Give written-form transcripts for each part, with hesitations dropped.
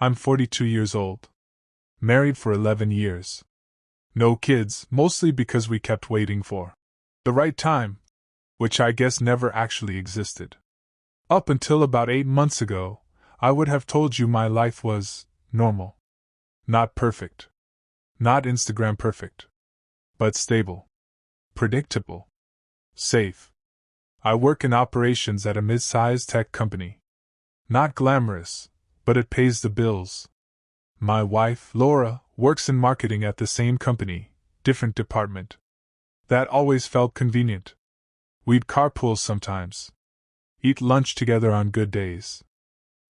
I'm 42 years old. Married for 11 years. No kids, mostly because we kept waiting for the right time, which I guess never actually existed. Up until about 8 months ago, I would have told you my life was normal. Not perfect. Not Instagram perfect. But stable. Predictable. Safe. I work in operations at a mid-sized tech company. Not glamorous, but it pays the bills. My wife, Laura, works in marketing at the same company, different department. That always felt convenient. We'd carpool sometimes. Eat lunch together on good days.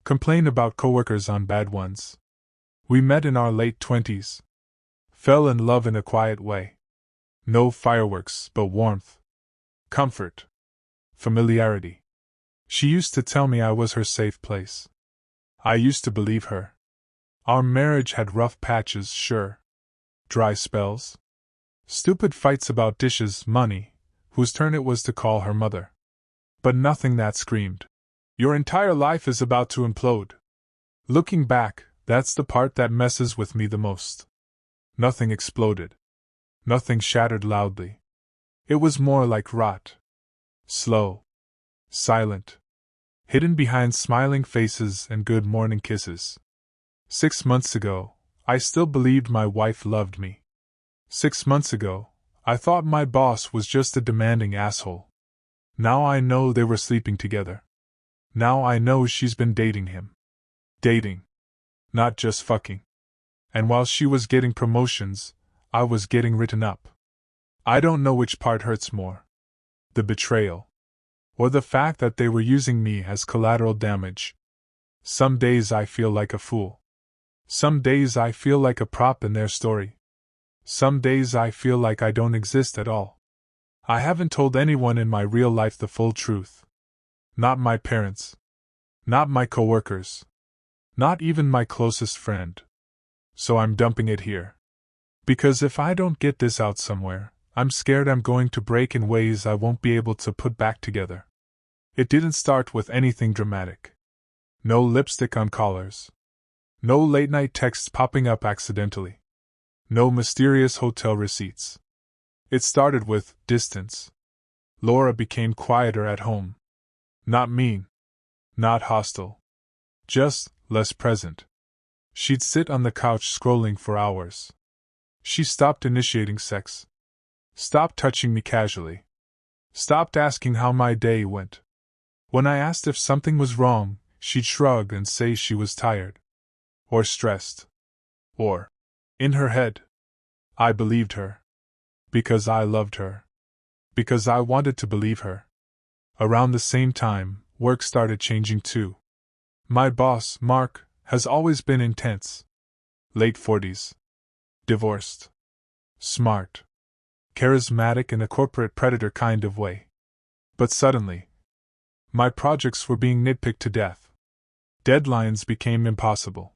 Complain about coworkers on bad ones. We met in our late 20s. Fell in love in a quiet way. No fireworks, but warmth. Comfort. Familiarity. She used to tell me I was her safe place. I used to believe her. Our marriage had rough patches, sure. Dry spells. Stupid fights about dishes, money, whose turn it was to call her mother. But nothing that screamed, "Your entire life is about to implode." Looking back, that's the part that messes with me the most. Nothing exploded. Nothing shattered loudly. It was more like rot. Slow. Silent. Hidden behind smiling faces and good morning kisses. 6 months ago, I still believed my wife loved me. 6 months ago, I thought my boss was just a demanding asshole. Now I know they were sleeping together. Now I know she's been dating him. Dating. Not just fucking. And while she was getting promotions, I was getting written up. I don't know which part hurts more. The betrayal. Or the fact that they were using me as collateral damage. Some days I feel like a fool. Some days I feel like a prop in their story. Some days I feel like I don't exist at all. I haven't told anyone in my real life the full truth. Not my parents. Not my coworkers. Not even my closest friend. So I'm dumping it here. Because if I don't get this out somewhere, I'm scared I'm going to break in ways I won't be able to put back together. It didn't start with anything dramatic. No lipstick on collars. No late-night texts popping up accidentally. No mysterious hotel receipts. It started with distance. Laura became quieter at home. Not mean. Not hostile. Just less present. She'd sit on the couch scrolling for hours. She stopped initiating sex. Stopped touching me casually. Stopped asking how my day went. When I asked if something was wrong, she'd shrug and say she was tired. Or stressed. Or, in her head. I believed her. Because I loved her. Because I wanted to believe her. Around the same time, work started changing too. My boss, Mark, has always been intense. Late 40s. Divorced. Smart. Charismatic in a corporate predator kind of way. But suddenly, my projects were being nitpicked to death. Deadlines became impossible.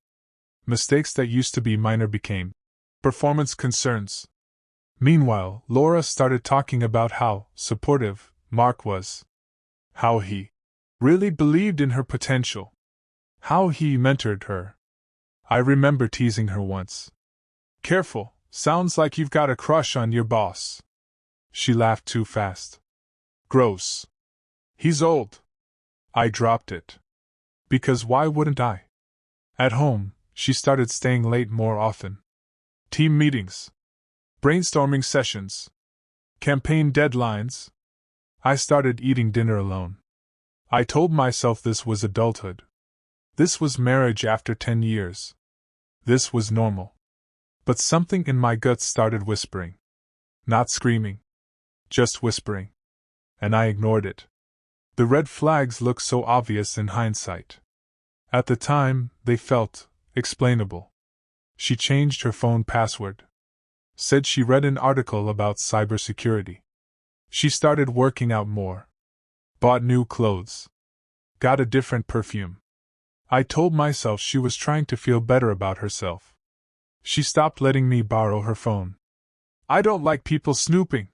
Mistakes that used to be minor became performance concerns. Meanwhile, Laura started talking about how supportive Mark was. How he really believed in her potential. How he mentored her. I remember teasing her once. "Careful, sounds like you've got a crush on your boss." She laughed too fast. "Gross. He's old." I dropped it. Because why wouldn't I? At home, she started staying late more often. Team meetings. Brainstorming sessions. Campaign deadlines. I started eating dinner alone. I told myself this was adulthood. This was marriage after 10 years. This was normal. But something in my gut started whispering. Not screaming. Just whispering. And I ignored it. The red flags looked so obvious in hindsight. At the time, they felt explainable. She changed her phone password. Said she read an article about cybersecurity. She started working out more. Bought new clothes. Got a different perfume. I told myself she was trying to feel better about herself. She stopped letting me borrow her phone. "I don't like people snooping."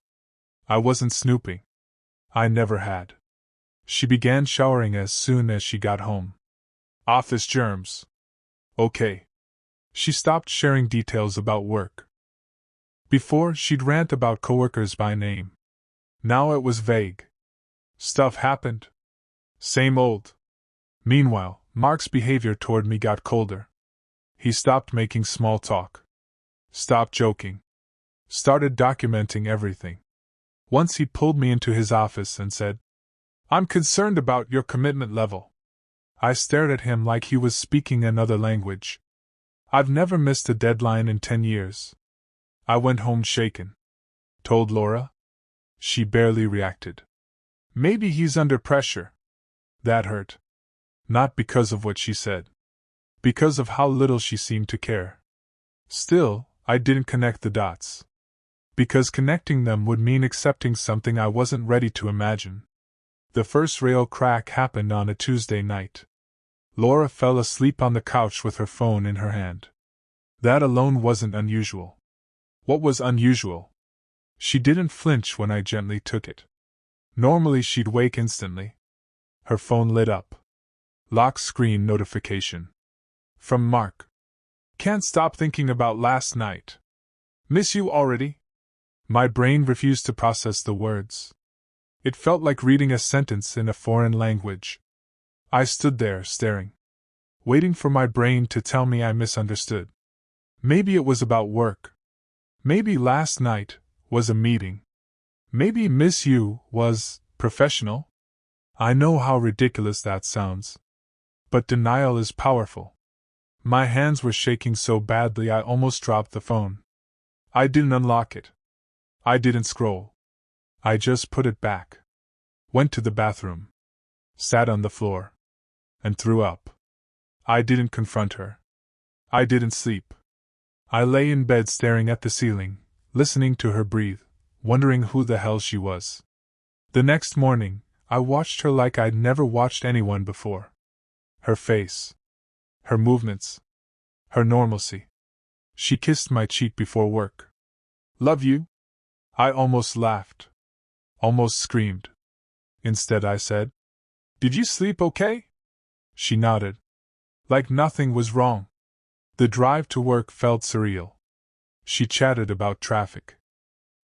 I wasn't snooping. I never had. She began showering as soon as she got home. Office germs. Okay. She stopped sharing details about work. Before, she'd rant about coworkers by name. Now it was vague. Stuff happened. Same old. Meanwhile, Mark's behavior toward me got colder. He stopped making small talk. Stopped joking. Started documenting everything. Once he pulled me into his office and said, "I'm concerned about your commitment level." I stared at him like he was speaking another language. I've never missed a deadline in 10 years. I went home shaken. Told Laura? She barely reacted. Maybe he's under pressure. That hurt. Not because of what she said. Because of how little she seemed to care. Still, I didn't connect the dots. Because connecting them would mean accepting something I wasn't ready to imagine. The first rail crack happened on a Tuesday night. Laura fell asleep on the couch with her phone in her hand. That alone wasn't unusual. What was unusual? She didn't flinch when I gently took it. Normally she'd wake instantly. Her phone lit up. Lock screen notification. From Mark. Can't stop thinking about last night. Miss you already? My brain refused to process the words. It felt like reading a sentence in a foreign language. I stood there, staring. Waiting for my brain to tell me I misunderstood. Maybe it was about work. Maybe last night was a meeting. Maybe miss you was professional? I know how ridiculous that sounds. But denial is powerful. My hands were shaking so badly I almost dropped the phone. I didn't unlock it. I didn't scroll. I just put it back. Went to the bathroom. Sat on the floor. And threw up. I didn't confront her. I didn't sleep. I lay in bed staring at the ceiling, listening to her breathe, wondering who the hell she was. The next morning, I watched her like I'd never watched anyone before. Her face. Her movements. Her normalcy. She kissed my cheek before work. "Love you?" I almost laughed. Almost screamed. Instead I said, "Did you sleep okay?" She nodded. Like nothing was wrong. The drive to work felt surreal. She chatted about traffic.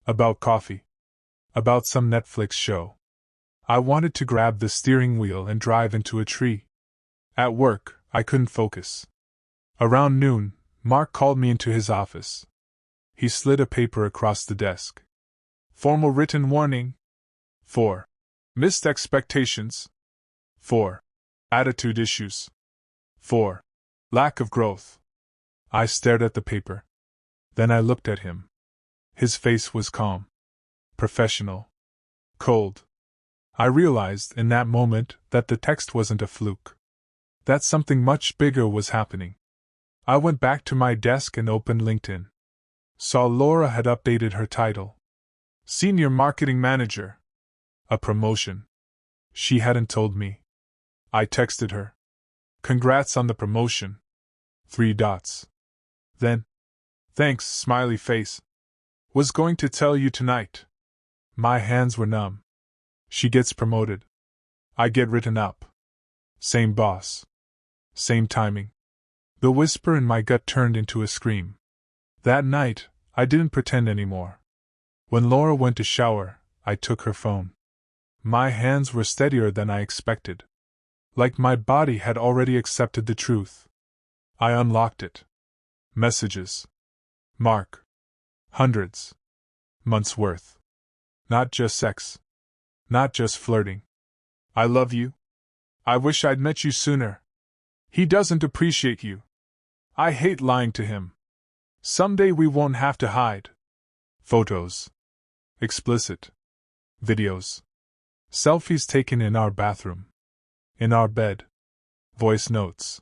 About coffee. About some Netflix show. I wanted to grab the steering wheel and drive into a tree. At work, I couldn't focus. Around noon, Mark called me into his office. He slid a paper across the desk. Formal written warning. 4. Missed expectations. 4. Attitude issues. 4. Lack of growth. I stared at the paper. Then I looked at him. His face was calm. Professional. Cold. I realized in that moment that the text wasn't a fluke. That something much bigger was happening. I went back to my desk and opened LinkedIn. Saw Laura had updated her title. Senior Marketing Manager. A promotion. She hadn't told me. I texted her. Congrats on the promotion. 3 dots. Then, thanks, smiley face. Was going to tell you tonight. My hands were numb. She gets promoted. I get written up. Same boss. Same timing. The whisper in my gut turned into a scream. That night, I didn't pretend anymore. When Laura went to shower, I took her phone. My hands were steadier than I expected. Like my body had already accepted the truth. I unlocked it. Messages. Mark. Hundreds. Months worth. Not just sex. Not just flirting. I love you. I wish I'd met you sooner. He doesn't appreciate you. I hate lying to him. Someday we won't have to hide. Photos. Explicit. Videos. Selfies taken in our bathroom. In our bed. Voice notes.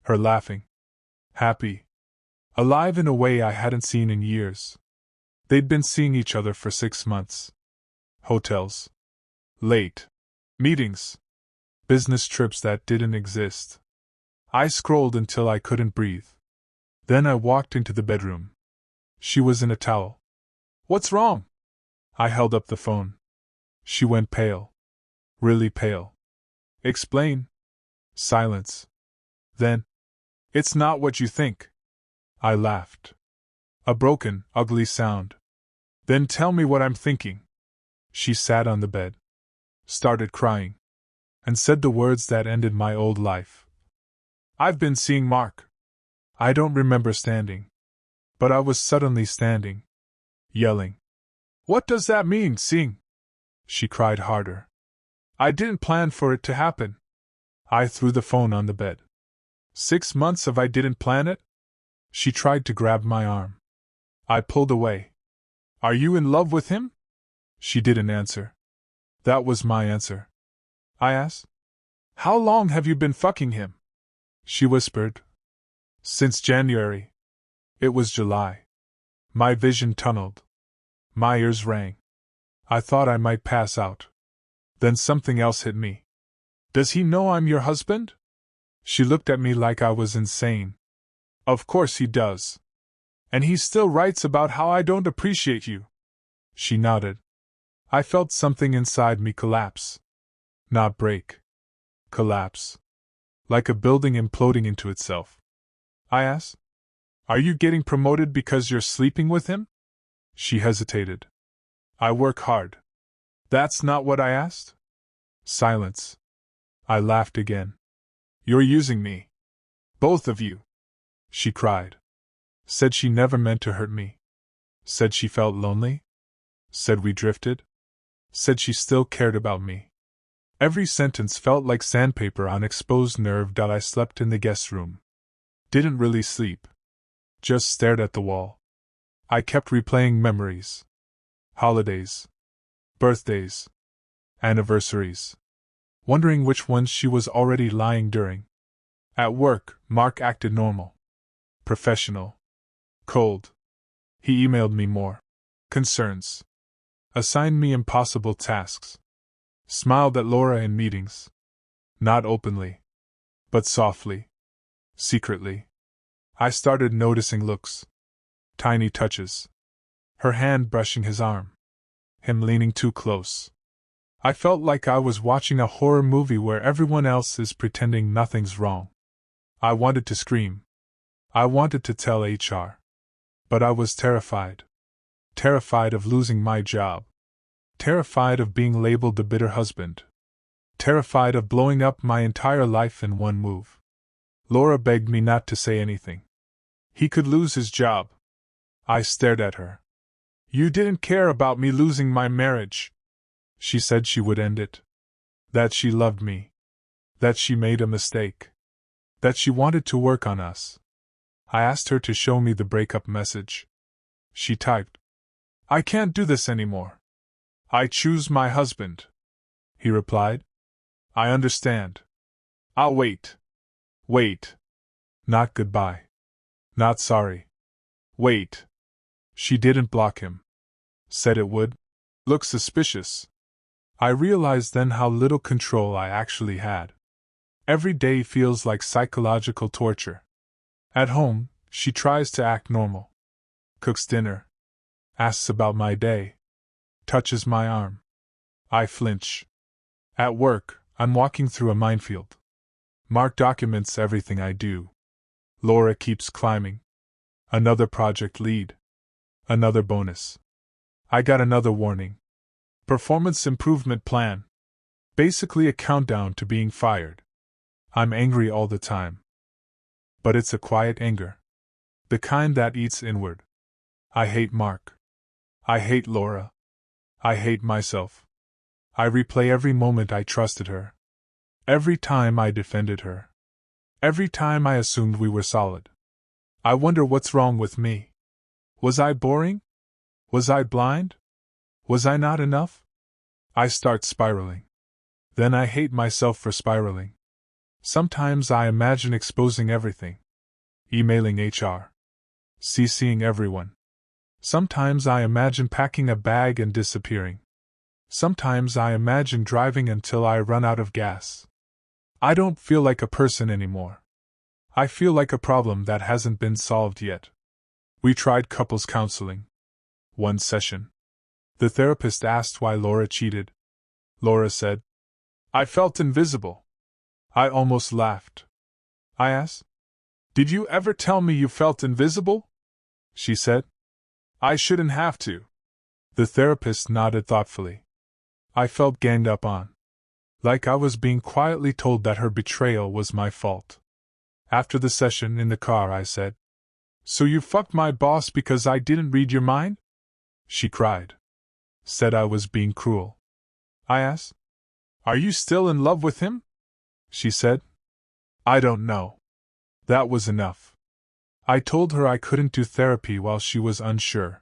Her laughing. Happy. Alive in a way I hadn't seen in years. They'd been seeing each other for 6 months. Hotels. Late. Meetings. Business trips that didn't exist. I scrolled until I couldn't breathe. Then I walked into the bedroom. She was in a towel. What's wrong? I held up the phone. She went pale. Really pale. Explain. Silence. Then, It's not what you think. I laughed. A broken, ugly sound. Then tell me what I'm thinking. She sat on the bed, started crying, and said the words that ended my old life. I've been seeing Mark. I don't remember standing. But I was suddenly standing, yelling. What does that mean, seeing? She cried harder. I didn't plan for it to happen. I threw the phone on the bed. 6 months of I didn't plan it? She tried to grab my arm. I pulled away. Are you in love with him? She didn't answer. That was my answer. I asked. How long have you been fucking him? She whispered. Since January. It was July. My vision tunneled. My ears rang. I thought I might pass out. Then something else hit me. Does he know I'm your husband? She looked at me like I was insane. Of course he does. And he still writes about how I don't appreciate you. She nodded. I felt something inside me collapse. Not break. Collapse. Like a building imploding into itself. I asked. Are you getting promoted because you're sleeping with him? She hesitated. I work hard. That's not what I asked? Silence. I laughed again. You're using me. Both of you. She cried. Said she never meant to hurt me. Said she felt lonely. Said we drifted. Said she still cared about me. Every sentence felt like sandpaper on exposed nerve. I slept in the guest room. Didn't really sleep. Just stared at the wall. I kept replaying memories. Holidays. Birthdays. Anniversaries. Wondering which ones she was already lying during. At work, Mark acted normal. Professional. Cold. He emailed me more concerns. Assigned me impossible tasks. Smiled at Laura in meetings. Not openly. But softly. Secretly. I started noticing looks. Tiny touches. Her hand brushing his arm. Him leaning too close. I felt like I was watching a horror movie where everyone else is pretending nothing's wrong. I wanted to scream. I wanted to tell HR. But I was terrified. Terrified of losing my job. Terrified of being labeled the bitter husband. Terrified of blowing up my entire life in one move. Laura begged me not to say anything. He could lose his job. I stared at her. You didn't care about me losing my marriage. She said she would end it. That she loved me. That she made a mistake. That she wanted to work on us. I asked her to show me the breakup message. She typed. I can't do this anymore. I choose my husband. He replied. I understand. I'll wait. Wait. Not goodbye. Not sorry. Wait. She didn't block him. Said it would. Look suspicious. I realized then how little control I actually had. Every day feels like psychological torture. At home, she tries to act normal. Cooks dinner. Asks about my day. Touches my arm. I flinch. At work, I'm walking through a minefield. Mark documents everything I do. Laura keeps climbing. Another project lead. Another bonus. I got another warning. Performance improvement plan. Basically a countdown to being fired. I'm angry all the time. But it's a quiet anger. The kind that eats inward. I hate Mark. I hate Laura. I hate myself. I replay every moment I trusted her. Every time I defended her. Every time I assumed we were solid. I wonder what's wrong with me. Was I boring? Was I blind? Was I not enough? I start spiraling. Then I hate myself for spiraling. Sometimes I imagine exposing everything. Emailing HR. CCing everyone. Sometimes I imagine packing a bag and disappearing. Sometimes I imagine driving until I run out of gas. I don't feel like a person anymore. I feel like a problem that hasn't been solved yet. We tried couples counseling. One session. The therapist asked why Laura cheated. Laura said, I felt invisible. I almost laughed. I asked, Did you ever tell me you felt invisible? She said. I shouldn't have to. The therapist nodded thoughtfully. I felt ganged up on. Like I was being quietly told that her betrayal was my fault. After the session in the car, I said, So you fucked my boss because I didn't read your mind? She cried. Said I was being cruel. I asked, Are you still in love with him? She said, I don't know. That was enough. I told her I couldn't do therapy while she was unsure.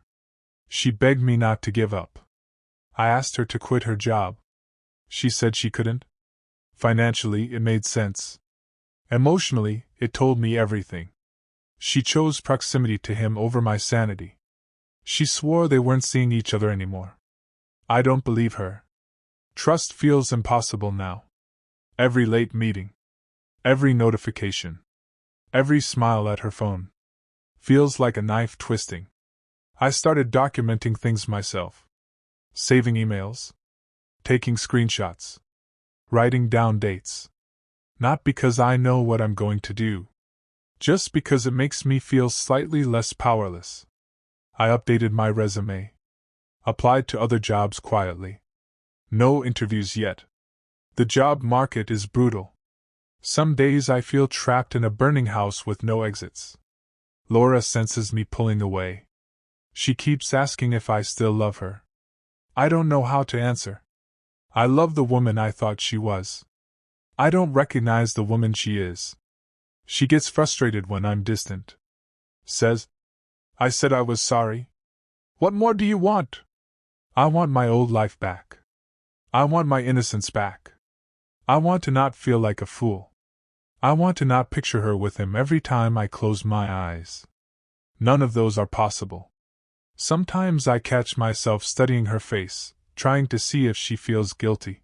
She begged me not to give up. I asked her to quit her job. She said she couldn't. Financially, it made sense. Emotionally, it told me everything. She chose proximity to him over my sanity. She swore they weren't seeing each other anymore. I don't believe her. Trust feels impossible now. Every late meeting, every notification, every smile at her phone feels like a knife twisting. I started documenting things myself. Saving emails, taking screenshots, writing down dates. Not because I know what I'm going to do, just because it makes me feel slightly less powerless. I updated my resume. Applied to other jobs quietly. No interviews yet. The job market is brutal. Some days I feel trapped in a burning house with no exits. Laura senses me pulling away. She keeps asking if I still love her. I don't know how to answer. I love the woman I thought she was. I don't recognize the woman she is. She gets frustrated when I'm distant. Says, I said I was sorry. What more do you want? I want my old life back. I want my innocence back. I want to not feel like a fool. I want to not picture her with him every time I close my eyes. None of those are possible. Sometimes I catch myself studying her face, trying to see if she feels guilty.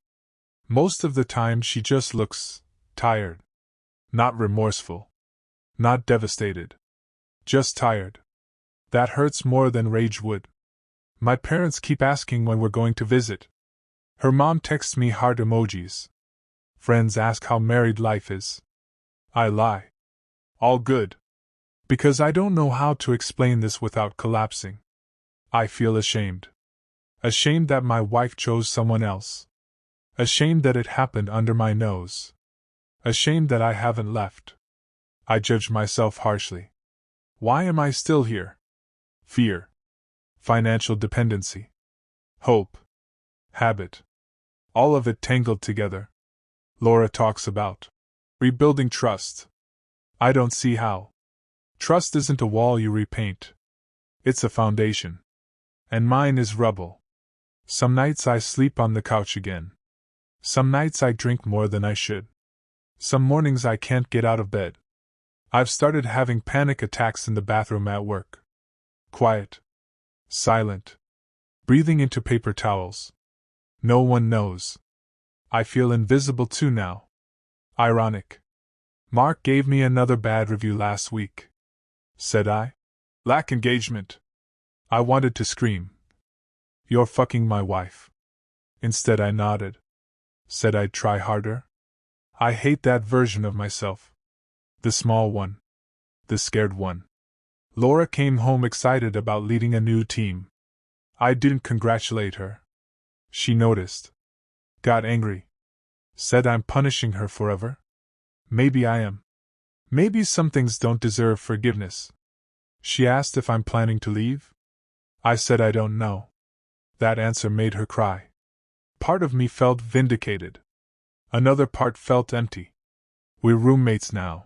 Most of the time she just looks tired. Not remorseful. Not devastated. Just tired. That hurts more than rage would. My parents keep asking when we're going to visit. Her mom texts me heart emojis. Friends ask how married life is. I lie. All good. Because I don't know how to explain this without collapsing. I feel ashamed. Ashamed that my wife chose someone else. Ashamed that it happened under my nose. Ashamed that I haven't left. I judge myself harshly. Why am I still here? Fear. Financial dependency. Hope. Habit. All of it tangled together. Laura talks about rebuilding trust. I don't see how. Trust isn't a wall you repaint. It's a foundation. And mine is rubble. Some nights I sleep on the couch again. Some nights I drink more than I should. Some mornings I can't get out of bed. I've started having panic attacks in the bathroom at work. Quiet. Silent. Breathing into paper towels. No one knows. I feel invisible too now. Ironic. Mark gave me another bad review last week. Said I? Lack engagement. I wanted to scream. You're fucking my wife. Instead I nodded. Said I'd try harder. I hate that version of myself. The small one. The scared one. Laura came home excited about leading a new team. I didn't congratulate her. She noticed. Got angry. Said I'm punishing her forever. Maybe I am. Maybe some things don't deserve forgiveness. She asked if I'm planning to leave. I said I don't know. That answer made her cry. Part of me felt vindicated. Another part felt empty. We're roommates now.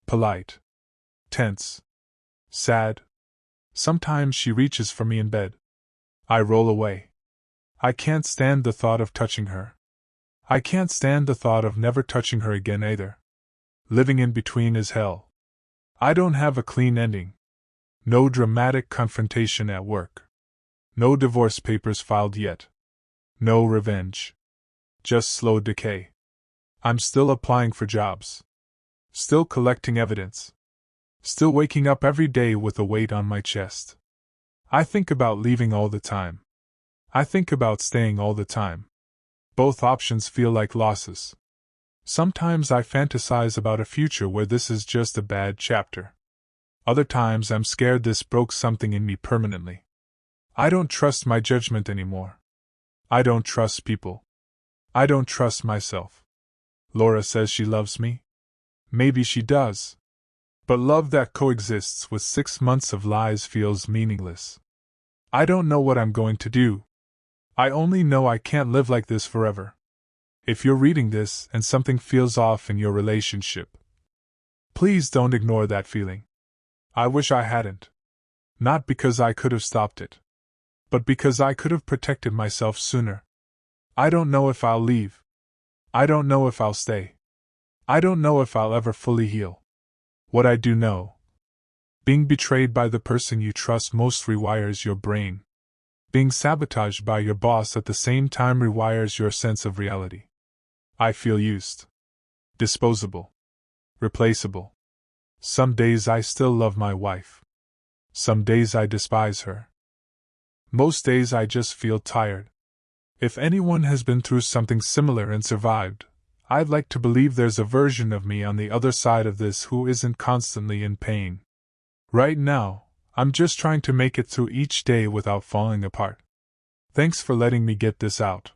Polite. Tense. Sad. Sometimes she reaches for me in bed. I roll away. I can't stand the thought of touching her. I can't stand the thought of never touching her again either. Living in between is hell. I don't have a clean ending. No dramatic confrontation at work. No divorce papers filed yet. No revenge. Just slow decay. I'm still applying for jobs. Still collecting evidence. Still waking up every day with a weight on my chest. I think about leaving all the time. I think about staying all the time. Both options feel like losses. Sometimes I fantasize about a future where this is just a bad chapter. Other times I'm scared this broke something in me permanently. I don't trust my judgment anymore. I don't trust people. I don't trust myself. Laura says she loves me. Maybe she does. But love that coexists with 6 months of lies feels meaningless. I don't know what I'm going to do. I only know I can't live like this forever. If you're reading this and something feels off in your relationship, please don't ignore that feeling. I wish I hadn't. Not because I could have stopped it, but because I could have protected myself sooner. I don't know if I'll leave. I don't know if I'll stay. I don't know if I'll ever fully heal. What I do know: being betrayed by the person you trust most rewires your brain. Being sabotaged by your boss at the same time rewires your sense of reality. I feel used, disposable, replaceable. Some days I still love my wife. Some days I despise her. Most days I just feel tired. If anyone has been through something similar and survived, I'd like to believe there's a version of me on the other side of this who isn't constantly in pain. Right now, I'm just trying to make it through each day without falling apart. Thanks for letting me get this out.